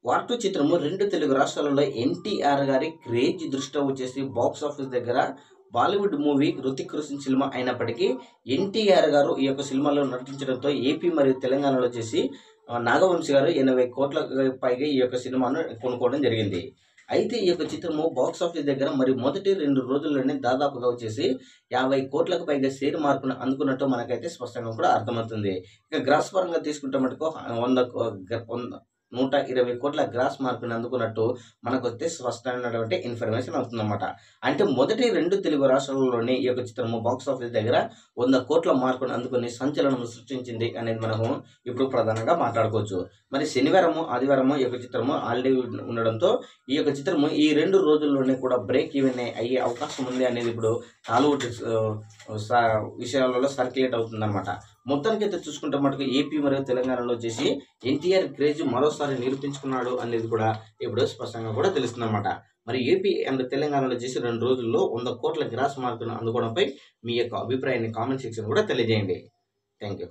War 2 చిత్రము 2 తెలుగు రాష్ట్రాలలో ఎన్టీఆర్ గారి క్రేజ్ దృష్ట్యా వచ్చేసి బాక్స్ ఆఫీస్ దగ్గర బాలీవుడ్ మూవీ 'హృతిక్ రోషన్' సినిమా అయినప్పటికీ ఎన్టీఆర్ గారు ఈ యొక్క సినిమాలో నటించడంతో ఏపీ మరియు తెలంగాణలో వచ్చేసి నాగవంశి గారు 80 కోట్లకు పైగా ఈ యొక్క సినిమాను కొనుక్కోవడం జరిగింది. అయితే ఈ యొక్క చిత్రము బాక్స్ ఆఫీస్ దగ్గర మరి మొదటి 2 రోజుల్లోనే దాదాపుగా వచ్చేసి 50 కోట్లకు పైగా షేర్ మార్కును అందుకున్నట్టు మనకైతే స్పష్టంగా కూడా అర్థమవుతుంది. ఇక గ్రాస్ పరంగా తీసుకుంటే మటుకు 120 కోట్ల గ్రాస్ మార్కుని అందుకున్నట్టు మనకొస్తే స్పష్టమైనటువంటి ఇన్ఫర్మేషన్ అవుతుందన్నమాట. అంటే మొదటి 2 తెలుగు రాష్ట్రాలలోనే ఈ యొక్క చిత్రము బాక్స్ ఆఫీస్ దగ్గర 100 కోట్ల మార్కును అందుకుని సంచలనం సృష్టించింది అనేది మనము ఇప్పుడు ప్రధానంగా మాట్లాడుకోవచ్చు. మరి శనివారము, ఆదివారము ఈ యొక్క చిత్రము హాలిడే ఉండడంతో ఈ యొక్క చిత్రము ఈ 2 రోజుల్లోనే కూడా బ్రేక్ ఈవెన్ అయ్యే అవకాశం ఉంది అనేది ఇప్పుడు టాలీవుడ్ విషయాలలో సర్క్యులేట్ అవుతుందన్నమాట. మొత్తానికైతే చూసుకుంటే మటుకు ఏపీ మరియు తెలంగాణలో వచ్చేసి ఎన్టీఆర్ క్రేజ్ మరోసారి నిరూపించుకున్నాడు అనేది కూడా ఇప్పుడు స్పష్టంగా కూడా తెలుస్తుందన్నమాట. మరి ఏపీ అండ్ తెలంగాణలో వచ్చేసి 2 రోజుల్లో 100 కోట్ల గ్రాస్ మార్కును అందుకోవడంపై మీ యొక్క అభిప్రాయాన్ని కామెంట్ సెక్షన్ కూడా తెలియజేయండి. Thank you.